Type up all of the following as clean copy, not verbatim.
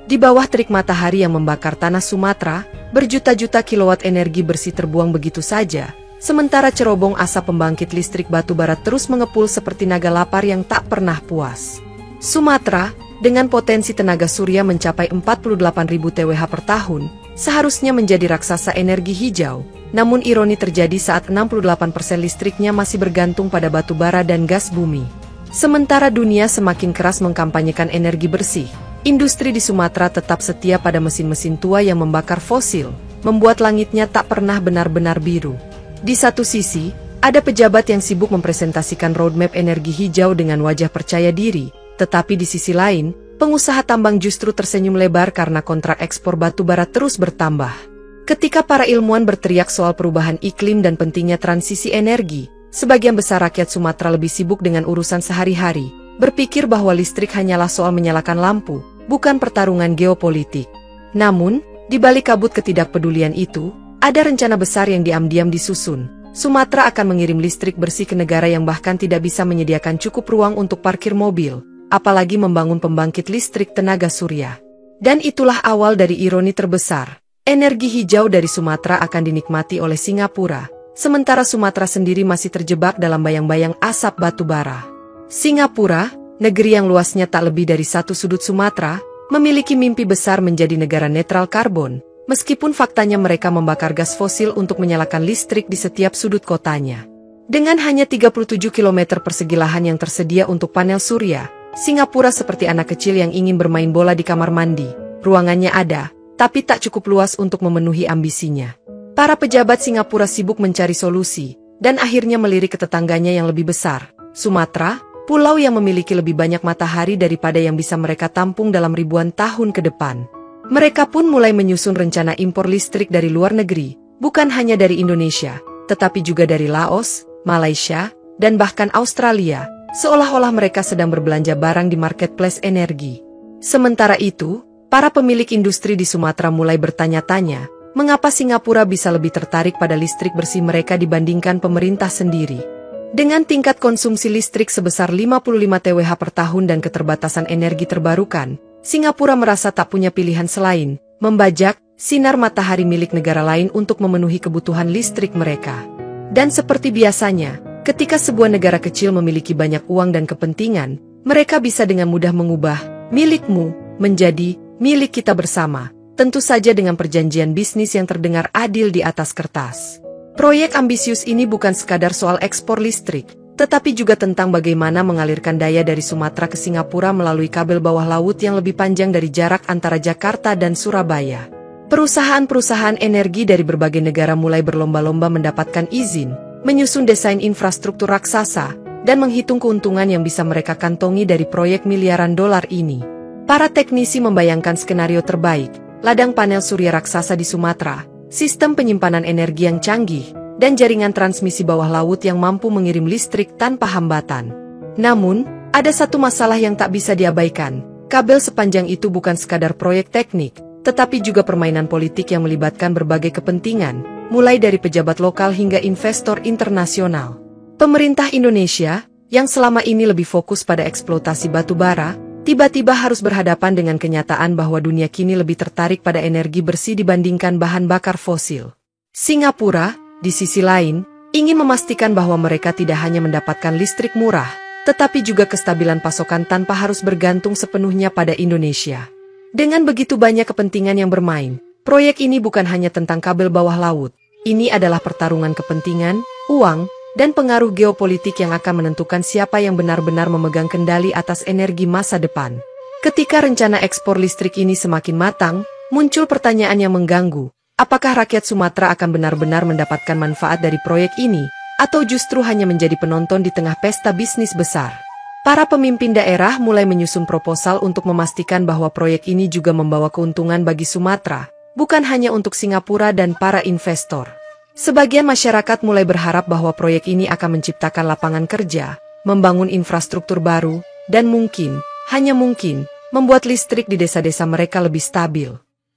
Di bawah terik matahari yang membakar tanah Sumatera, berjuta-juta kilowatt energi bersih terbuang begitu saja, sementara cerobong asap pembangkit listrik batu bara terus mengepul seperti naga lapar yang tak pernah puas. Sumatera, dengan potensi tenaga surya mencapai 48.000 TWh per tahun, seharusnya menjadi raksasa energi hijau, namun ironi terjadi saat 68% listriknya masih bergantung pada batu bara dan gas bumi. Sementara dunia semakin keras mengkampanyekan energi bersih, industri di Sumatera tetap setia pada mesin-mesin tua yang membakar fosil, membuat langitnya tak pernah benar-benar biru. Di satu sisi, ada pejabat yang sibuk mempresentasikan roadmap energi hijau dengan wajah percaya diri, tetapi di sisi lain, pengusaha tambang justru tersenyum lebar karena kontrak ekspor batu bara terus bertambah. Ketika para ilmuwan berteriak soal perubahan iklim dan pentingnya transisi energi, sebagian besar rakyat Sumatera lebih sibuk dengan urusan sehari-hari, berpikir bahwa listrik hanyalah soal menyalakan lampu, bukan pertarungan geopolitik. Namun, di balik kabut ketidakpedulian itu, ada rencana besar yang diam-diam disusun. Sumatera akan mengirim listrik bersih ke negara yang bahkan tidak bisa menyediakan cukup ruang untuk parkir mobil, apalagi membangun pembangkit listrik tenaga surya. Dan itulah awal dari ironi terbesar. Energi hijau dari Sumatera akan dinikmati oleh Singapura, sementara Sumatera sendiri masih terjebak dalam bayang-bayang asap batu bara. Singapura, negeri yang luasnya tak lebih dari satu sudut Sumatera, memiliki mimpi besar menjadi negara netral karbon, meskipun faktanya mereka membakar gas fosil untuk menyalakan listrik di setiap sudut kotanya. Dengan hanya 37 km persegi lahan yang tersedia untuk panel surya, Singapura seperti anak kecil yang ingin bermain bola di kamar mandi. Ruangannya ada, tapi tak cukup luas untuk memenuhi ambisinya. Para pejabat Singapura sibuk mencari solusi, dan akhirnya melirik ke tetangganya yang lebih besar, Sumatera, pulau yang memiliki lebih banyak matahari daripada yang bisa mereka tampung dalam ribuan tahun ke depan. Mereka pun mulai menyusun rencana impor listrik dari luar negeri, bukan hanya dari Indonesia, tetapi juga dari Laos, Malaysia, dan bahkan Australia, seolah-olah mereka sedang berbelanja barang di marketplace energi. Sementara itu, para pemilik industri di Sumatera mulai bertanya-tanya, mengapa Singapura bisa lebih tertarik pada listrik bersih mereka dibandingkan pemerintah sendiri. Dengan tingkat konsumsi listrik sebesar 55 TWh per tahun dan keterbatasan energi terbarukan, Singapura merasa tak punya pilihan selain membajak sinar matahari milik negara lain untuk memenuhi kebutuhan listrik mereka. Dan seperti biasanya, ketika sebuah negara kecil memiliki banyak uang dan kepentingan, mereka bisa dengan mudah mengubah milikmu menjadi milik kita bersama, tentu saja dengan perjanjian bisnis yang terdengar adil di atas kertas. Proyek ambisius ini bukan sekadar soal ekspor listrik, tetapi juga tentang bagaimana mengalirkan daya dari Sumatera ke Singapura melalui kabel bawah laut yang lebih panjang dari jarak antara Jakarta dan Surabaya. Perusahaan-perusahaan energi dari berbagai negara mulai berlomba-lomba mendapatkan izin, menyusun desain infrastruktur raksasa, dan menghitung keuntungan yang bisa mereka kantongi dari proyek miliaran dolar ini. Para teknisi membayangkan skenario terbaik, ladang panel surya raksasa di Sumatera, sistem penyimpanan energi yang canggih, dan jaringan transmisi bawah laut yang mampu mengirim listrik tanpa hambatan. Namun, ada satu masalah yang tak bisa diabaikan. Kabel sepanjang itu bukan sekadar proyek teknik, tetapi juga permainan politik yang melibatkan berbagai kepentingan, mulai dari pejabat lokal hingga investor internasional. Pemerintah Indonesia, yang selama ini lebih fokus pada eksploitasi batu bara, tiba-tiba harus berhadapan dengan kenyataan bahwa dunia kini lebih tertarik pada energi bersih dibandingkan bahan bakar fosil. Singapura, di sisi lain, ingin memastikan bahwa mereka tidak hanya mendapatkan listrik murah, tetapi juga kestabilan pasokan tanpa harus bergantung sepenuhnya pada Indonesia. Dengan begitu banyak kepentingan yang bermain, proyek ini bukan hanya tentang kabel bawah laut. Ini adalah pertarungan kepentingan, uang, dan pengaruh geopolitik yang akan menentukan siapa yang benar-benar memegang kendali atas energi masa depan. Ketika rencana ekspor listrik ini semakin matang, muncul pertanyaan yang mengganggu. Apakah rakyat Sumatera akan benar-benar mendapatkan manfaat dari proyek ini, atau justru hanya menjadi penonton di tengah pesta bisnis besar? Para pemimpin daerah mulai menyusun proposal untuk memastikan bahwa proyek ini juga membawa keuntungan bagi Sumatera, bukan hanya untuk Singapura dan para investor. Sebagian masyarakat mulai berharap bahwa proyek ini akan menciptakan lapangan kerja, membangun infrastruktur baru, dan mungkin, hanya mungkin, membuat listrik di desa-desa mereka lebih stabil.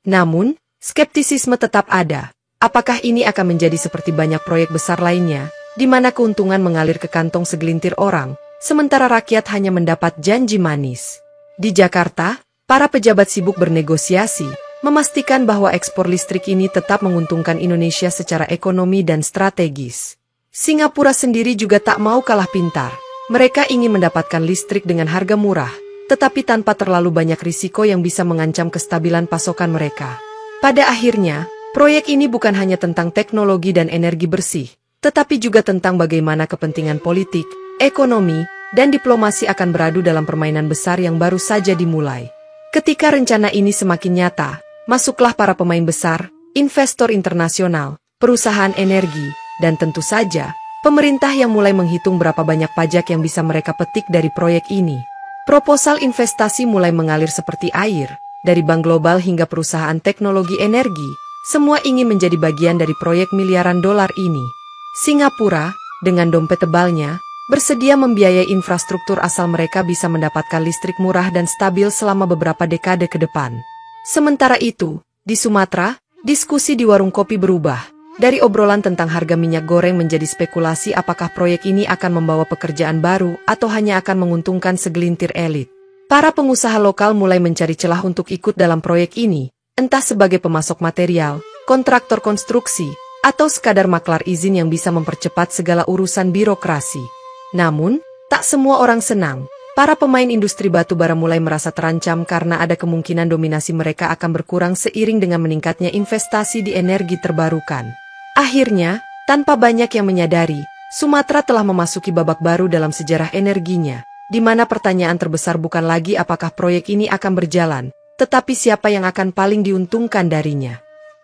Namun, skeptisisme tetap ada. Apakah ini akan menjadi seperti banyak proyek besar lainnya, di mana keuntungan mengalir ke kantong segelintir orang, sementara rakyat hanya mendapat janji manis? Di Jakarta, Para pejabat sibuk bernegosiasi, memastikan bahwa ekspor listrik ini tetap menguntungkan Indonesia secara ekonomi dan strategis. Singapura sendiri juga tak mau kalah pintar. Mereka ingin mendapatkan listrik dengan harga murah, tetapi tanpa terlalu banyak risiko yang bisa mengancam kestabilan pasokan mereka. Pada akhirnya, proyek ini bukan hanya tentang teknologi dan energi bersih, tetapi juga tentang bagaimana kepentingan politik, ekonomi, dan diplomasi akan beradu dalam permainan besar yang baru saja dimulai. Ketika rencana ini semakin nyata, masuklah para pemain besar, investor internasional, perusahaan energi, dan tentu saja, pemerintah yang mulai menghitung berapa banyak pajak yang bisa mereka petik dari proyek ini. Proposal investasi mulai mengalir seperti air, dari bank global hingga perusahaan teknologi energi, semua ingin menjadi bagian dari proyek miliaran dolar ini. Singapura, dengan dompet tebalnya, bersedia membiayai infrastruktur asal mereka bisa mendapatkan listrik murah dan stabil selama beberapa dekade ke depan. Sementara itu, di Sumatera, diskusi di warung kopi berubah. Dari obrolan tentang harga minyak goreng menjadi spekulasi apakah proyek ini akan membawa pekerjaan baru atau hanya akan menguntungkan segelintir elit. Para pengusaha lokal mulai mencari celah untuk ikut dalam proyek ini, entah sebagai pemasok material, kontraktor konstruksi, atau sekadar maklar izin yang bisa mempercepat segala urusan birokrasi. Namun, tak semua orang senang. Para pemain industri batu bara mulai merasa terancam karena ada kemungkinan dominasi mereka akan berkurang seiring dengan meningkatnya investasi di energi terbarukan. Akhirnya, tanpa banyak yang menyadari, Sumatera telah memasuki babak baru dalam sejarah energinya, di mana pertanyaan terbesar bukan lagi apakah proyek ini akan berjalan, tetapi siapa yang akan paling diuntungkan darinya.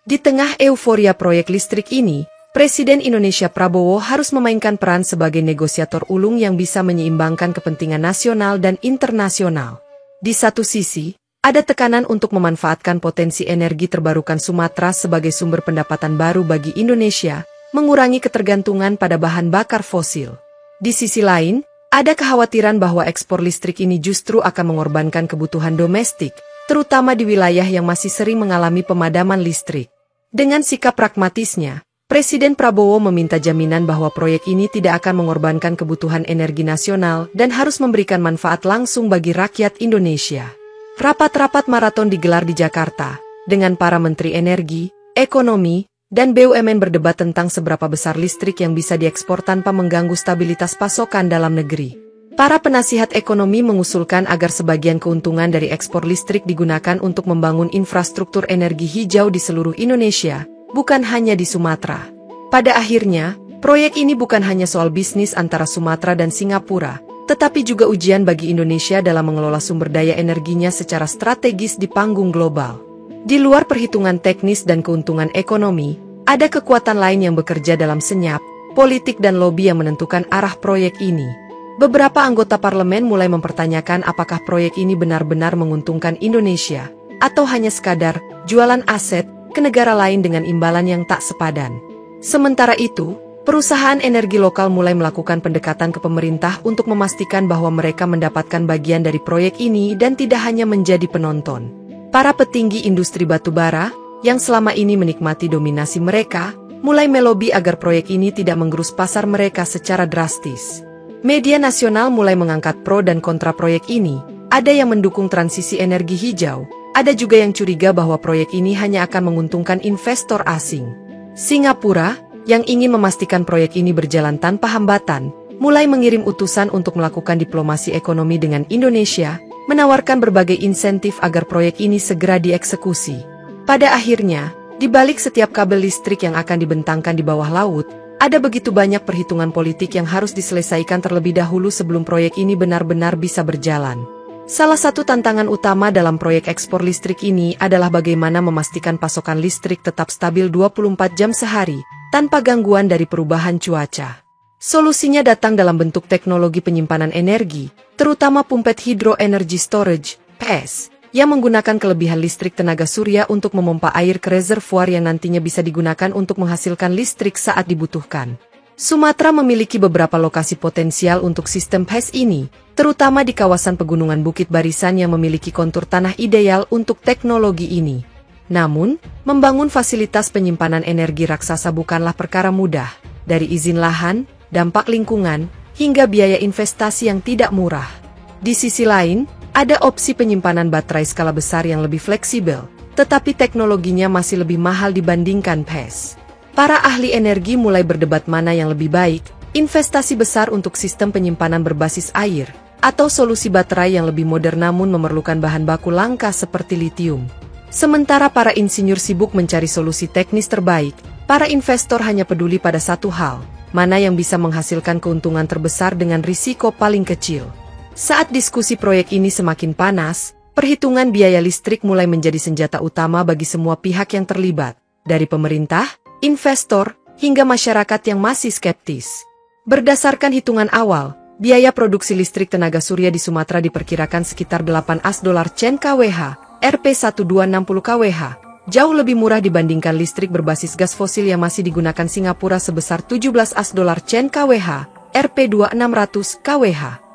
Di tengah euforia proyek listrik ini, Presiden Indonesia Prabowo harus memainkan peran sebagai negosiator ulung yang bisa menyeimbangkan kepentingan nasional dan internasional. Di satu sisi, ada tekanan untuk memanfaatkan potensi energi terbarukan Sumatera sebagai sumber pendapatan baru bagi Indonesia, mengurangi ketergantungan pada bahan bakar fosil. Di sisi lain, ada kekhawatiran bahwa ekspor listrik ini justru akan mengorbankan kebutuhan domestik, terutama di wilayah yang masih sering mengalami pemadaman listrik. Dengan sikap pragmatisnya, Presiden Prabowo meminta jaminan bahwa proyek ini tidak akan mengorbankan kebutuhan energi nasional dan harus memberikan manfaat langsung bagi rakyat Indonesia. Rapat-rapat maraton digelar di Jakarta, dengan para menteri energi, ekonomi, dan BUMN berdebat tentang seberapa besar listrik yang bisa diekspor tanpa mengganggu stabilitas pasokan dalam negeri. Para penasihat ekonomi mengusulkan agar sebagian keuntungan dari ekspor listrik digunakan untuk membangun infrastruktur energi hijau di seluruh Indonesia, bukan hanya di Sumatera. Pada akhirnya, proyek ini bukan hanya soal bisnis antara Sumatera dan Singapura, tetapi juga ujian bagi Indonesia dalam mengelola sumber daya energinya secara strategis di panggung global. Di luar perhitungan teknis dan keuntungan ekonomi, ada kekuatan lain yang bekerja dalam senyap, politik dan lobi yang menentukan arah proyek ini. Beberapa anggota parlemen mulai mempertanyakan apakah proyek ini benar-benar menguntungkan Indonesia, atau hanya sekadar jualan aset ke negara lain dengan imbalan yang tak sepadan. Sementara itu, perusahaan energi lokal mulai melakukan pendekatan ke pemerintah untuk memastikan bahwa mereka mendapatkan bagian dari proyek ini dan tidak hanya menjadi penonton. Para petinggi industri batubara, yang selama ini menikmati dominasi mereka, mulai melobi agar proyek ini tidak menggerus pasar mereka secara drastis. Media nasional mulai mengangkat pro dan kontra proyek ini, ada yang mendukung transisi energi hijau, ada juga yang curiga bahwa proyek ini hanya akan menguntungkan investor asing. Singapura, yang ingin memastikan proyek ini berjalan tanpa hambatan, mulai mengirim utusan untuk melakukan diplomasi ekonomi dengan Indonesia, menawarkan berbagai insentif agar proyek ini segera dieksekusi. Pada akhirnya, di balik setiap kabel listrik yang akan dibentangkan di bawah laut, ada begitu banyak perhitungan politik yang harus diselesaikan terlebih dahulu sebelum proyek ini benar-benar bisa berjalan. Salah satu tantangan utama dalam proyek ekspor listrik ini adalah bagaimana memastikan pasokan listrik tetap stabil 24 jam sehari, tanpa gangguan dari perubahan cuaca. Solusinya datang dalam bentuk teknologi penyimpanan energi, terutama Pumped Hydro Energy Storage, PES, yang menggunakan kelebihan listrik tenaga surya untuk memompa air ke reservoir yang nantinya bisa digunakan untuk menghasilkan listrik saat dibutuhkan. Sumatera memiliki beberapa lokasi potensial untuk sistem PES ini, terutama di kawasan pegunungan Bukit Barisan yang memiliki kontur tanah ideal untuk teknologi ini. Namun, membangun fasilitas penyimpanan energi raksasa bukanlah perkara mudah, dari izin lahan, dampak lingkungan, hingga biaya investasi yang tidak murah. Di sisi lain, Ada opsi penyimpanan baterai skala besar yang lebih fleksibel, tetapi teknologinya masih lebih mahal dibandingkan PES. Para ahli energi mulai berdebat mana yang lebih baik, investasi besar untuk sistem penyimpanan berbasis air, atau solusi baterai yang lebih modern namun memerlukan bahan baku langka seperti litium. Sementara para insinyur sibuk mencari solusi teknis terbaik, para investor hanya peduli pada satu hal, mana yang bisa menghasilkan keuntungan terbesar dengan risiko paling kecil. Saat diskusi proyek ini semakin panas, perhitungan biaya listrik mulai menjadi senjata utama bagi semua pihak yang terlibat, dari pemerintah, investor, hingga masyarakat yang masih skeptis. Berdasarkan hitungan awal, biaya produksi listrik tenaga surya di Sumatera diperkirakan sekitar $8/kWh, Rp1260 kWh, jauh lebih murah dibandingkan listrik berbasis gas fosil yang masih digunakan Singapura sebesar $17/kWh, Rp2600 kWh.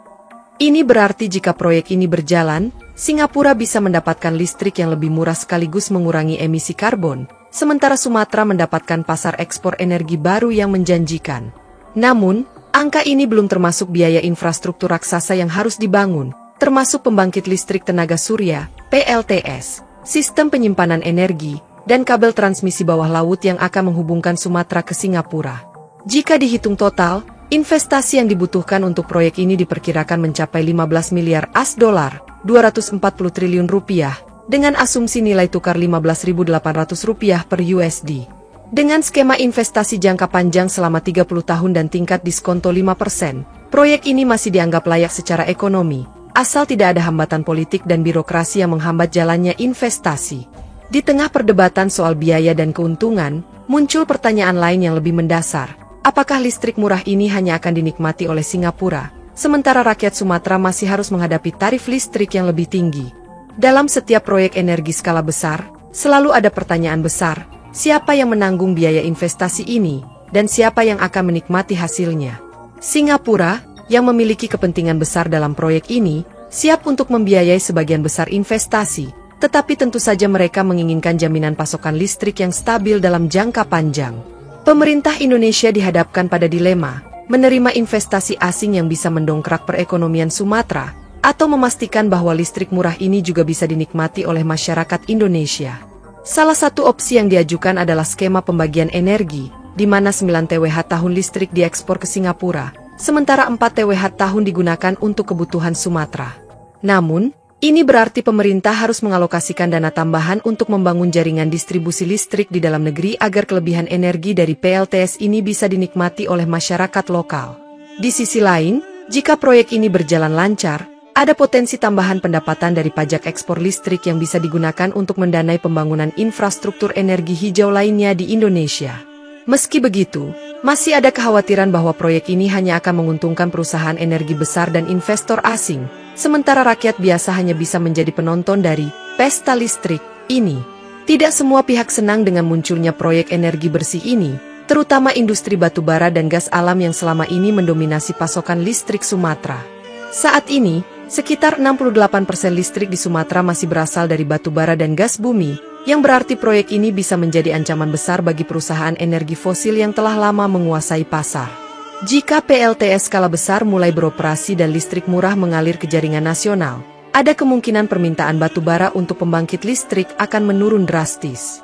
Ini berarti jika proyek ini berjalan, Singapura bisa mendapatkan listrik yang lebih murah sekaligus mengurangi emisi karbon, sementara Sumatera mendapatkan pasar ekspor energi baru yang menjanjikan. Namun, angka ini belum termasuk biaya infrastruktur raksasa yang harus dibangun, termasuk pembangkit listrik tenaga surya, PLTS, sistem penyimpanan energi, dan kabel transmisi bawah laut yang akan menghubungkan Sumatera ke Singapura. Jika dihitung total, investasi yang dibutuhkan untuk proyek ini diperkirakan mencapai $15 miliar AS, $240 triliun, dengan asumsi nilai tukar Rp15.800 per USD. Dengan skema investasi jangka panjang selama 30 tahun dan tingkat diskonto 5%, proyek ini masih dianggap layak secara ekonomi, asal tidak ada hambatan politik dan birokrasi yang menghambat jalannya investasi. Di tengah perdebatan soal biaya dan keuntungan, muncul pertanyaan lain yang lebih mendasar. Apakah listrik murah ini hanya akan dinikmati oleh Singapura, sementara rakyat Sumatera masih harus menghadapi tarif listrik yang lebih tinggi? Dalam setiap proyek energi skala besar, selalu ada pertanyaan besar, siapa yang menanggung biaya investasi ini, dan siapa yang akan menikmati hasilnya? Singapura, yang memiliki kepentingan besar dalam proyek ini, siap untuk membiayai sebagian besar investasi, tetapi tentu saja mereka menginginkan jaminan pasokan listrik yang stabil dalam jangka panjang. Pemerintah Indonesia dihadapkan pada dilema, menerima investasi asing yang bisa mendongkrak perekonomian Sumatera, atau memastikan bahwa listrik murah ini juga bisa dinikmati oleh masyarakat Indonesia. Salah satu opsi yang diajukan adalah skema pembagian energi, di mana 9 TWh tahun listrik diekspor ke Singapura, sementara 4 TWh tahun digunakan untuk kebutuhan Sumatera. Namun, ini berarti pemerintah harus mengalokasikan dana tambahan untuk membangun jaringan distribusi listrik di dalam negeri agar kelebihan energi dari PLTS ini bisa dinikmati oleh masyarakat lokal. Di sisi lain, jika proyek ini berjalan lancar, ada potensi tambahan pendapatan dari pajak ekspor listrik yang bisa digunakan untuk mendanai pembangunan infrastruktur energi hijau lainnya di Indonesia. Meski begitu, masih ada kekhawatiran bahwa proyek ini hanya akan menguntungkan perusahaan energi besar dan investor asing, sementara rakyat biasa hanya bisa menjadi penonton dari pesta listrik ini. Tidak semua pihak senang dengan munculnya proyek energi bersih ini, terutama industri batubara dan gas alam yang selama ini mendominasi pasokan listrik Sumatera. Saat ini, sekitar 68% listrik di Sumatera masih berasal dari batubara dan gas bumi, yang berarti proyek ini bisa menjadi ancaman besar bagi perusahaan energi fosil yang telah lama menguasai pasar. Jika PLTS skala besar mulai beroperasi dan listrik murah mengalir ke jaringan nasional, ada kemungkinan permintaan batubara untuk pembangkit listrik akan menurun drastis.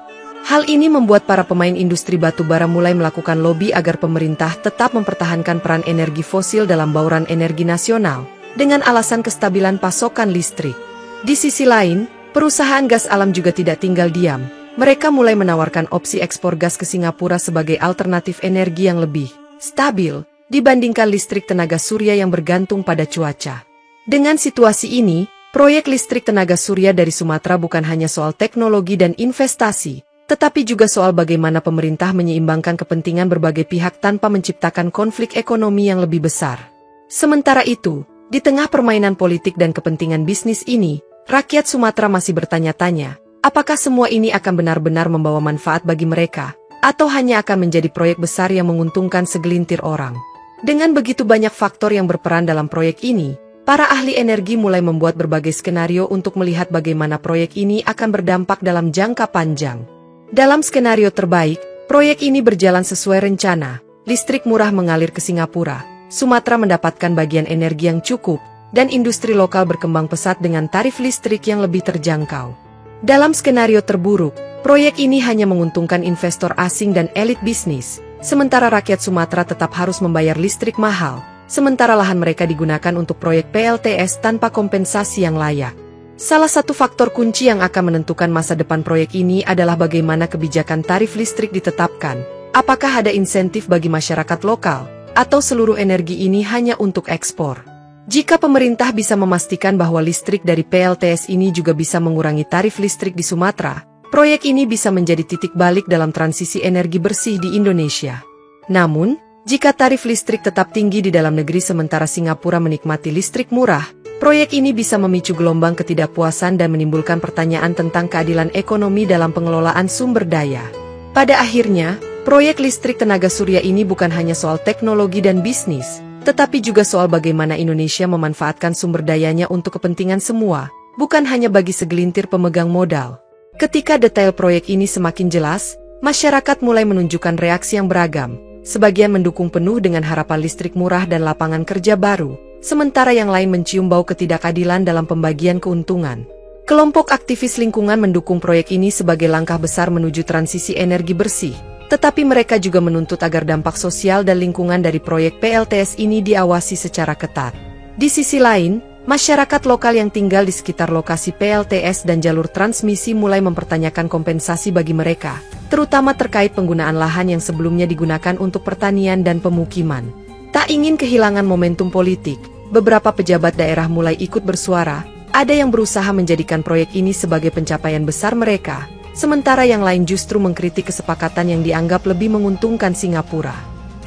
Hal ini membuat para pemain industri batubara mulai melakukan lobi agar pemerintah tetap mempertahankan peran energi fosil dalam bauran energi nasional, dengan alasan kestabilan pasokan listrik. Di sisi lain, perusahaan gas alam juga tidak tinggal diam. Mereka mulai menawarkan opsi ekspor gas ke Singapura sebagai alternatif energi yang lebih stabil dibandingkan listrik tenaga surya yang bergantung pada cuaca. Dengan situasi ini, proyek listrik tenaga surya dari Sumatera bukan hanya soal teknologi dan investasi, tetapi juga soal bagaimana pemerintah menyeimbangkan kepentingan berbagai pihak tanpa menciptakan konflik ekonomi yang lebih besar. Sementara itu, di tengah permainan politik dan kepentingan bisnis ini, rakyat Sumatera masih bertanya-tanya, apakah semua ini akan benar-benar membawa manfaat bagi mereka, atau hanya akan menjadi proyek besar yang menguntungkan segelintir orang. Dengan begitu banyak faktor yang berperan dalam proyek ini, para ahli energi mulai membuat berbagai skenario untuk melihat bagaimana proyek ini akan berdampak dalam jangka panjang. Dalam skenario terbaik, proyek ini berjalan sesuai rencana, listrik murah mengalir ke Singapura, Sumatera mendapatkan bagian energi yang cukup, dan industri lokal berkembang pesat dengan tarif listrik yang lebih terjangkau. Dalam skenario terburuk, proyek ini hanya menguntungkan investor asing dan elit bisnis, sementara rakyat Sumatera tetap harus membayar listrik mahal, sementara lahan mereka digunakan untuk proyek PLTS tanpa kompensasi yang layak. Salah satu faktor kunci yang akan menentukan masa depan proyek ini adalah bagaimana kebijakan tarif listrik ditetapkan. Apakah ada insentif bagi masyarakat lokal, atau seluruh energi ini hanya untuk ekspor? Jika pemerintah bisa memastikan bahwa listrik dari PLTS ini juga bisa mengurangi tarif listrik di Sumatera, proyek ini bisa menjadi titik balik dalam transisi energi bersih di Indonesia. Namun, jika tarif listrik tetap tinggi di dalam negeri sementara Singapura menikmati listrik murah, proyek ini bisa memicu gelombang ketidakpuasan dan menimbulkan pertanyaan tentang keadilan ekonomi dalam pengelolaan sumber daya. Pada akhirnya, proyek listrik tenaga surya ini bukan hanya soal teknologi dan bisnis, tetapi juga soal bagaimana Indonesia memanfaatkan sumber dayanya untuk kepentingan semua, bukan hanya bagi segelintir pemegang modal. Ketika detail proyek ini semakin jelas, masyarakat mulai menunjukkan reaksi yang beragam. Sebagian mendukung penuh dengan harapan listrik murah dan lapangan kerja baru, sementara yang lain mencium bau ketidakadilan dalam pembagian keuntungan. Kelompok aktivis lingkungan mendukung proyek ini sebagai langkah besar menuju transisi energi bersih, tetapi mereka juga menuntut agar dampak sosial dan lingkungan dari proyek PLTS ini diawasi secara ketat. Di sisi lain, masyarakat lokal yang tinggal di sekitar lokasi PLTS dan jalur transmisi mulai mempertanyakan kompensasi bagi mereka, terutama terkait penggunaan lahan yang sebelumnya digunakan untuk pertanian dan pemukiman. Tak ingin kehilangan momentum politik, beberapa pejabat daerah mulai ikut bersuara. Ada yang berusaha menjadikan proyek ini sebagai pencapaian besar mereka, sementara yang lain justru mengkritik kesepakatan yang dianggap lebih menguntungkan Singapura.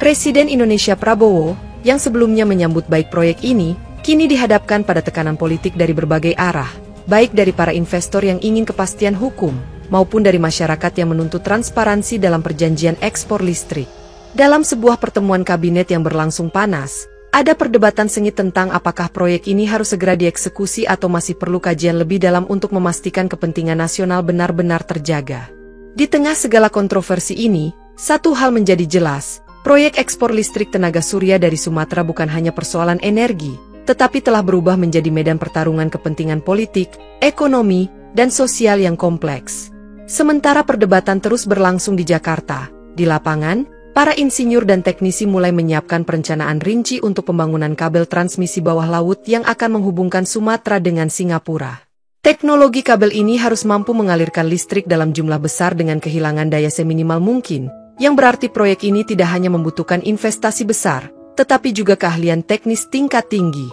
Presiden Indonesia Prabowo, yang sebelumnya menyambut baik proyek ini, kini dihadapkan pada tekanan politik dari berbagai arah, baik dari para investor yang ingin kepastian hukum, maupun dari masyarakat yang menuntut transparansi dalam perjanjian ekspor listrik. Dalam sebuah pertemuan kabinet yang berlangsung panas, ada perdebatan sengit tentang apakah proyek ini harus segera dieksekusi atau masih perlu kajian lebih dalam untuk memastikan kepentingan nasional benar-benar terjaga. Di tengah segala kontroversi ini, satu hal menjadi jelas, proyek ekspor listrik tenaga surya dari Sumatera bukan hanya persoalan energi, tetapi telah berubah menjadi medan pertarungan kepentingan politik, ekonomi, dan sosial yang kompleks. Sementara perdebatan terus berlangsung di Jakarta, di lapangan, para insinyur dan teknisi mulai menyiapkan perencanaan rinci untuk pembangunan kabel transmisi bawah laut yang akan menghubungkan Sumatera dengan Singapura. Teknologi kabel ini harus mampu mengalirkan listrik dalam jumlah besar dengan kehilangan daya seminimal mungkin, yang berarti proyek ini tidak hanya membutuhkan investasi besar, tetapi juga keahlian teknis tingkat tinggi.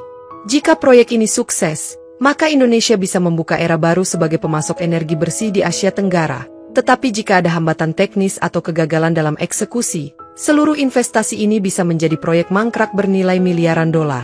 Jika proyek ini sukses, maka Indonesia bisa membuka era baru sebagai pemasok energi bersih di Asia Tenggara. Tetapi jika ada hambatan teknis atau kegagalan dalam eksekusi, seluruh investasi ini bisa menjadi proyek mangkrak bernilai miliaran dolar.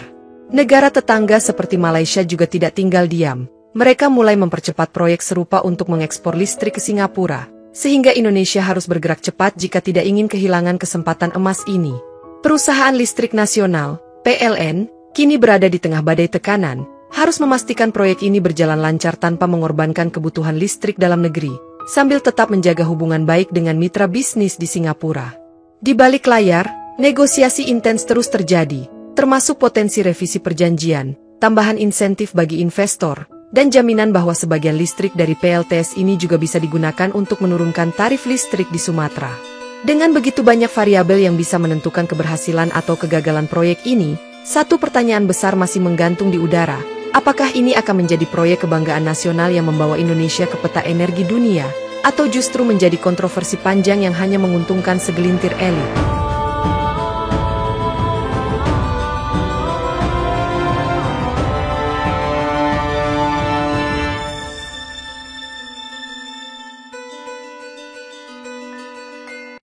Negara tetangga seperti Malaysia juga tidak tinggal diam. Mereka mulai mempercepat proyek serupa untuk mengekspor listrik ke Singapura, sehingga Indonesia harus bergerak cepat jika tidak ingin kehilangan kesempatan emas ini. Perusahaan Listrik Nasional, PLN, kini berada di tengah badai tekanan, harus memastikan proyek ini berjalan lancar tanpa mengorbankan kebutuhan listrik dalam negeri, sambil tetap menjaga hubungan baik dengan mitra bisnis di Singapura. Di balik layar, negosiasi intens terus terjadi, termasuk potensi revisi perjanjian, tambahan insentif bagi investor, dan jaminan bahwa sebagian listrik dari PLTS ini juga bisa digunakan untuk menurunkan tarif listrik di Sumatera. Dengan begitu banyak variabel yang bisa menentukan keberhasilan atau kegagalan proyek ini, satu pertanyaan besar masih menggantung di udara. Apakah ini akan menjadi proyek kebanggaan nasional yang membawa Indonesia ke peta energi dunia, atau justru menjadi kontroversi panjang yang hanya menguntungkan segelintir elit?